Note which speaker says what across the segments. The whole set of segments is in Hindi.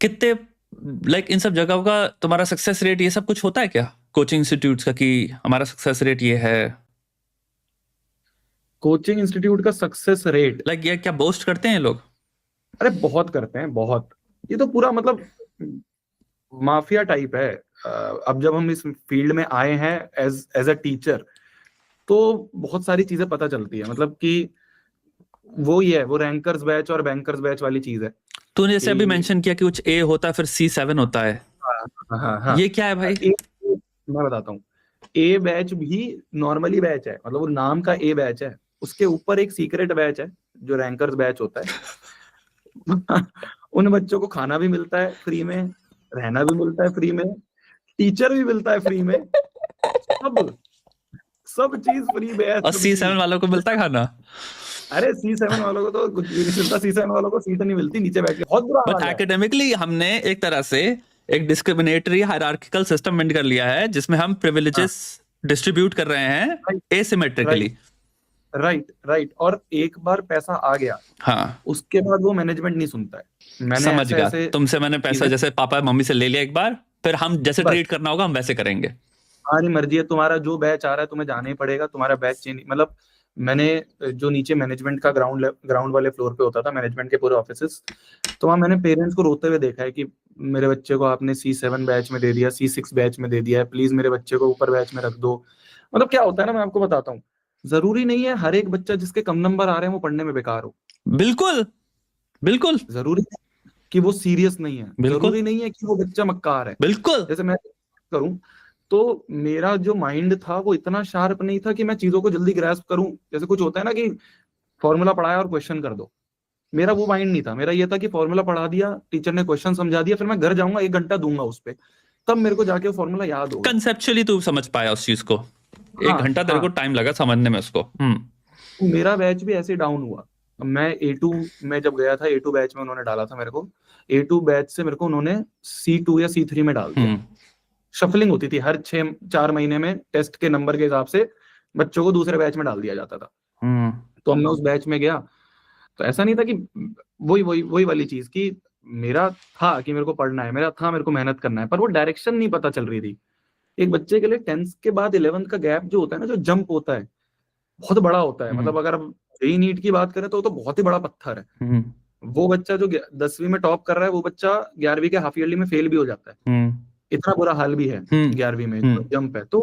Speaker 1: कितने लाइक इन सब जगहों का तुम्हारा सक्सेस रेट ये सब कुछ होता है क्या, कोचिंग इंस्टीट्यूट्स का, कि हमारा सक्सेस रेट ये है?
Speaker 2: कोचिंग इंस्टीट्यूट का सक्सेस रेट?
Speaker 1: लाइक ये क्या बोस्ट करते हैं लोग?
Speaker 2: अरे बहुत करते हैं, बहुत। ये तो पूरा मतलब माफिया टाइप है। अब जब हम इस फील्ड में आए हैं एज एज अ टीचर, तो बहुत सारी चीजें पता चलती है, मतलब कि वो ही है, वो रैंकर्स बैच और बैंकर्स बैच वाली चीज है
Speaker 1: तूने जैसे अभी
Speaker 2: कि
Speaker 1: मेंशन किया कि कुछ ए होता है फिर C7 होता है,
Speaker 2: हाँ हाँ हाँ।
Speaker 1: ये क्या है भाई?
Speaker 2: ए, मैं बताता हूँ। ए बैच भी नॉर्मली बैच है, मतलब वो नाम का ए बैच है, उसके ऊपर एक सीक्रेट बैच है जो रैंकर्स बैच होता है। उन बच्चों को खाना भी मिलता है फ्री में, रहना भी मिलता है फ्री में, टीचर भी मिलता है फ्री में, सब सब चीज फ्री,
Speaker 1: और
Speaker 2: बेस्ट
Speaker 1: C7
Speaker 2: फ्री।
Speaker 1: वालों को मिलता है खाना?
Speaker 2: अरे C7 वालों को तो कुछ भी नहीं मिलता, C7 वालों को सीट नहीं मिलती, नीचे बैठ के बहुत बुरा
Speaker 1: बट
Speaker 2: हाल है।
Speaker 1: एकेडमिकली हमने एक तरह से एक डिस्क्रिमिनेटरी हायरार्किकल सिस्टम बिल्ड कर लिया है जिसमें हम
Speaker 2: हाँ,
Speaker 1: प्रिविलेजेस डिस्ट्रीब्यूट कर रहे हैं
Speaker 2: right right
Speaker 1: asymmetrically.
Speaker 2: Right right. और एक बार पैसा आ गया,
Speaker 1: हाँ,
Speaker 2: उसके बाद वो मैनेजमेंट नहीं सुनता है। मैंने
Speaker 1: समझ
Speaker 2: ऐसे
Speaker 1: गया।
Speaker 2: ऐसे
Speaker 1: तुमसे मैंने पैसा
Speaker 2: चीजें,
Speaker 1: जैसे पापा मम्मी से ले लिया एक बार, फिर हम जैसे
Speaker 2: बस
Speaker 1: ट्रीट करना होगा हम वैसे करेंगे।
Speaker 2: तुम्हारी मर्जी है, तुम्हारा जो बैच आ रहा है तुम्हें जाना ही पड़ेगा, तुम्हारा बैच चेंज, मतलब मैंने जो नीचे मैनेजमेंट का ग्राउंड वाले फ्लोर पे होता था, मैनेजमेंट के पूरे ऑफिसेस, तो वहाँ मैंने पेरेंट्स को रोते हुए देखा है कि मेरे बच्चे को आपने C7 बैच में दे दिया, C6 बैच में दे दिया है, प्लीज मेरे बच्चे को ऊपर बैच में रख दो। मतलब क्या होता है ना, मैं आपको बताता हूँ, जरूरी नहीं है हर एक बच्चा जिसके कम नंबर आ रहे हैं वो पढ़ने में बेकार हो।
Speaker 1: बिल्कुल, बिल्कुल,
Speaker 2: जरूरी नहीं कि वो सीरियस नहीं है,
Speaker 1: बिल्कुल,
Speaker 2: जरूरी नहीं है कि वो बच्चा मक्कार है।
Speaker 1: बिल्कुल।
Speaker 2: जैसे मैं करूं, तो मेरा जो माइंड था वो इतना शार्प नहीं था कि मैं चीजों को जल्दी ग्रैस्प करूं। जैसे कुछ होता है ना कि फॉर्मूला पढ़ाया और क्वेश्चन कर दो, मेरा वो माइंड नहीं था। मेरा ये था कि फॉर्मूला पढ़ा दिया, टीचर ने क्वेश्चन समझा दिया, फिर मैं घर जाऊंगा 1 घंटा दूंगा उस पे, तब मेरे को जाके वो फॉर्मूला याद होगा।
Speaker 1: कंसेप्चुअली तू समझ पाया उस चीज को, एक
Speaker 2: हाँ
Speaker 1: घंटा तेरे
Speaker 2: हाँ।
Speaker 1: को टाइम लगा समझने में उसको।
Speaker 2: तो मेरा बैच भी ऐसे डाउन हुआ। अब मैं A2 में जब गया था, A2 बैच में उन्होंने डाला था मेरे को, A2 बैच से मेरे को उन्होंने C2 या C3 में डाल दिया।
Speaker 1: हम्म,
Speaker 2: शफलिंग होती थी, हर 6-4 महीने में टेस्ट के नंबर के हिसाब से बच्चों को दूसरे बैच में डाल दिया जाता था।
Speaker 1: हम्म,
Speaker 2: तो अब मैं उस बैच में गया, तो ऐसा नहीं था कि वही वाली चीज की, मेरा था कि मेरे को पढ़ना है, मेरा था मेरे को मेहनत करना है, पर वो डायरेक्शन नहीं पता चल रही थी। एक बच्चे के लिए 10th के बाद 11th का गैप जो होता है ना, जो जंप होता है, बहुत बड़ा होता है।
Speaker 1: हम्म,
Speaker 2: मतलब अगर हम जेई नीट की बात करें तो वो तो बहुत ही बड़ा पत्थर है।
Speaker 1: हम्म,
Speaker 2: वो बच्चा जो 10वीं में टॉप कर रहा है, वो बच्चा 11वीं के हाफ ईयरली में फेल भी हो जाता है।
Speaker 1: हम्म,
Speaker 2: इतना बुरा हाल भी है
Speaker 1: हम्म,
Speaker 2: 11वीं में, जो
Speaker 1: हम्म,
Speaker 2: जंप है। तो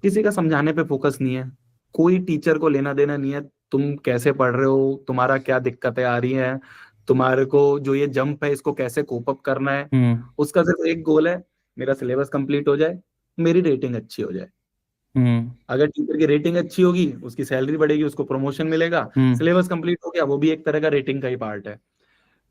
Speaker 2: किसी का समझाने पे फोकस नहीं है, कोई टीचर को लेना देना नहीं है, तुम कैसे पढ़ रहे हो, तुम्हारा क्या दिक्कतें आ रही हैं, तुम्हारे को जो ये जंप है इसको कैसे कोप अप करना है।
Speaker 1: हम्म,
Speaker 2: उसका सिर्फ एक गोल है, मेरा सिलेबस कंप्लीट हो जाए, मेरी रेटिंग अच्छी हो जाए।
Speaker 1: हम्म,
Speaker 2: अगर टीचर की रेटिंग अच्छी होगी, उसकी सैलरी बढ़ेगी, उसको प्रमोशन मिलेगा।
Speaker 1: हम्म,
Speaker 2: सिलेबस कंप्लीट हो गया, वो भी एक तरह का रेटिंग का ही पार्ट है।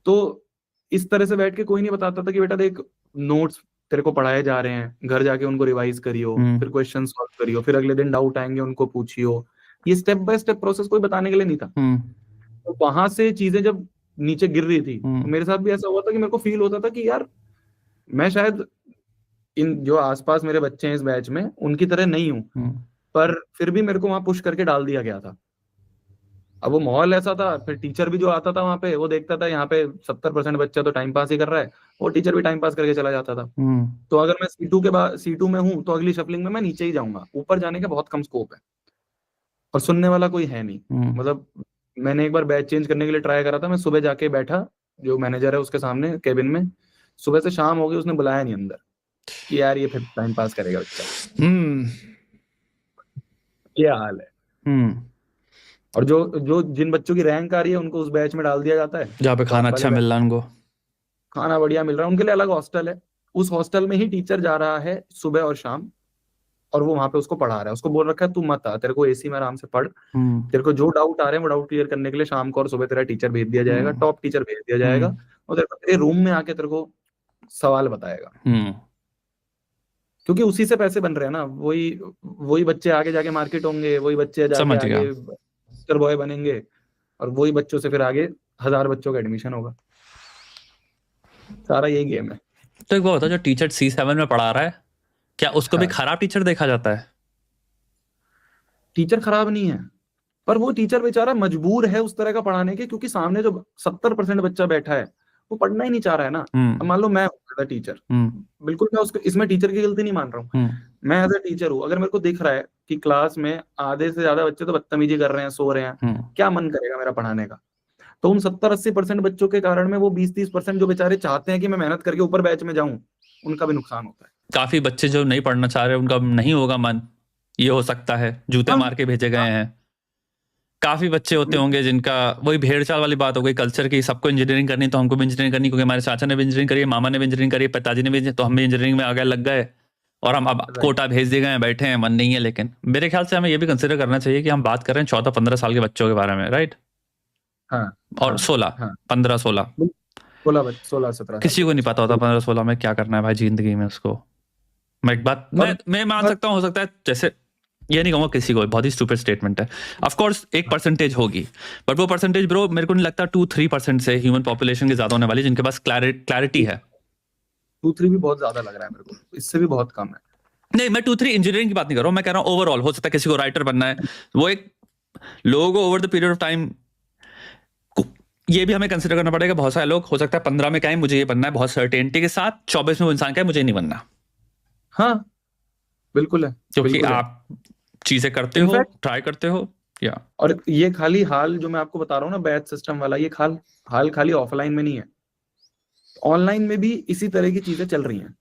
Speaker 2: तो इस तरह से बैठ के कोई नहीं बताता था कि बेटा देख, नोट्स तेरे को पढ़ाए जा रहे हैं, घर जाके उनको रिवाइज करियो,
Speaker 1: हम्म,
Speaker 2: फिर क्वेश्चन सॉल्व करियो, फिर अगले दिन डाउट आएंगे उनको पूछियो। ये स्टेप बाय स्टेप प्रोसेस कोई बताने के लिए नहीं था।
Speaker 1: हम्म,
Speaker 2: तो वहां से चीजें जब नीचे गिर रही थी, तो
Speaker 1: हम्म,
Speaker 2: मेरे साथ भी ऐसा हुआ था कि मेरे को फील होता था कि यार, मैं शायद इन जो आसपास मेरे बच्चे हैं इस बैच में उनकी तरह नहीं हूं,
Speaker 1: हम्म,
Speaker 2: पर फिर भी मेरे को वहां पुश करके डाल दिया गया था। अब वो माहौल ऐसा था, फिर टीचर भी जो आता था वहां पे, वो देखता था यहाँ पे 70% बच्चा तो टाइम पास ही कर रहा है, वो टीचर भी टाइम पास करके चला जाता था।
Speaker 1: हम्म,
Speaker 2: तो अगर मैं C2 में हूँ, तो अगली शफलिंग में मैं नीचे ही जाऊंगा, ऊपर जाने का बहुत कम स्कोप है, और सुनने वाला कोई है नहीं।
Speaker 1: हम्म।
Speaker 2: मतलब मैंने एक बार बैच चेंज करने के लिए ट्राई करा था, मैं सुबह जाके बैठा जो मैनेजर है उसके सामने केबिन में, सुबह से शाम हो गई, उसने बुलाया नहीं अंदर कि यार ये फिर टाइम पास करेगा बच्चा।
Speaker 1: हम्म,
Speaker 2: ये हाल है।
Speaker 1: हम्म।
Speaker 2: और जो जो जिन बच्चों की रैंक आ रही है उनको उस बैच में डाल दिया जाता है,
Speaker 1: जहाँ पे खाना
Speaker 2: टॉप वाले
Speaker 1: अच्छा
Speaker 2: बैच।
Speaker 1: मिल रहा है उनको।
Speaker 2: खाना बढ़िया मिल रहा है, उनके लिए अलग हॉस्टल है, उस हॉस्टल में ही टीचर जा रहा है सुबह और शाम, और वो वहां पे उसको पढ़ा रहा है। उसको बोल रखा है तू मत आ, तेरे को एसी में आराम से पढ़,
Speaker 1: हम्म,
Speaker 2: तेरे को जो डाउट आ रहे हैं वो डाउट क्लियर करने के लिए शाम को और सुबह तेरा टीचर भेज दिया जाएगा,
Speaker 1: हम्म,
Speaker 2: टॉप टीचर भेज दिया
Speaker 1: हम्म,
Speaker 2: जाएगा, और तेरे को तेरे रूम में आके तेरे को सवाल बताएगा।
Speaker 1: हम्म।
Speaker 2: क्योंकि उसी से पैसे बन रहे हैं ना, वही वही बच्चे आगे जाके मार्केट होंगे, वही बच्चे जाके
Speaker 1: समझ गया।
Speaker 2: आगे टीचर बॉय बनेंगे, और वही बच्चों से फिर आगे 1000 बच्चों का एडमिशन होगा। सारा यही गेम है।
Speaker 1: तो एक बात होता है, जो टीचर C7 में पढ़ा रहा है, क्या उसको भी
Speaker 2: हाँ,
Speaker 1: खराब टीचर देखा जाता है?
Speaker 2: टीचर खराब नहीं है, पर वो टीचर बेचारा मजबूर है उस तरह का पढ़ाने के, क्योंकि सामने जो 70% बच्चा बैठा है, वो पढ़ना ही नहीं चाह रहा है ना। अब मान लो मैं एज अ टीचर, बिल्कुल मैं उसको इसमें टीचर की गलती नहीं मान रहा हूँ, मैं एज अ टीचर हूँ, अगर मेरे को दिख रहा है कि क्लास में आधे से ज्यादा बच्चे तो बदतमीजी कर रहे हैं, सो रहे हैं, क्या मन करेगा मेरा पढ़ाने का? तो उन 70-80% बच्चों के कारण में वो 20-30% जो बेचारे चाहते हैं कि मैं मेहनत करके ऊपर बैच में जाऊं, उनका भी नुकसान होता है।
Speaker 1: काफी बच्चे जो नहीं पढ़ना चाह रहे उनका नहीं होगा मन, ये हो सकता है, जूते
Speaker 2: हाँ,
Speaker 1: मार के भेजे गए हैं। काफी बच्चे होते होंगे जिनका वही भेड़ चाल वाली बात हो गई कल्चर की, सबको इंजीनियरिंग करनी तो हमको भी इंजीनियरिंग करनी, क्योंकि हमारे चाचा ने भी इंजीनियरिंग करी, मामा ने भी इंजीनियरिंग करी, पिताजी ने भी, तो हम भी इंजीनियरिंग में आगे लग गए और हम अब कोटा भेज दिए गए हैं, बैठे हैं, मन नहीं है। लेकिन मेरे ख्याल से हमें ये भी कंसिडर करना चाहिए कि हम बात कर रहे हैं 14-15 साल के बच्चों के बारे में, राइट?
Speaker 2: हाँ,
Speaker 1: और 15-16
Speaker 2: 16-17
Speaker 1: किसी को नहीं पता होता 15-16 में क्या करना है भाई जिंदगी में उसको। मैं एक बात मैं मान सकता हूँ, हो सकता है जैसे ये नहीं कहूँगा किसी को, बहुत ही स्टूपिड स्टेटमेंट है, ऑफ कोर्स एक परसेंटेज होगी, बट वो परसेंटेज ब्रो मेरे को नहीं लगता 2-3% से ह्यूमन पॉपुलेशन के ज्यादा होने वाली जिनके पास क्लैरिटी है।
Speaker 2: 2-3 भी बहुत ज्यादा लग रहा है मेरे को, इससे भी बहुत कम है।
Speaker 1: नहीं, मैं 2-3 इंजीनियरिंग की बात नहीं कर रहा हूँ, मैं कह रहा हूँ ओवरऑल हो सकता है किसी को राइटर बनना है, वो एक लोगों को over the period of time ये भी हमें कंसिडर करना पड़ेगा। बहुत सारे लोग हो सकता है 15 में कहें मुझे ये बनना है बहुत सर्टेनिटी के साथ, 24 में वो इंसान कहे मुझे नहीं बनना।
Speaker 2: हाँ बिल्कुल है,
Speaker 1: क्योंकि
Speaker 2: बिल्कुल है।
Speaker 1: आप चीजें करते हो, ट्राई करते हो या
Speaker 2: और ये खाली हाल जो मैं आपको बता रहा हूँ ना बैच सिस्टम वाला, ये हाल खाली ऑफलाइन में नहीं है, ऑनलाइन में भी इसी तरह की चीजें चल रही हैं।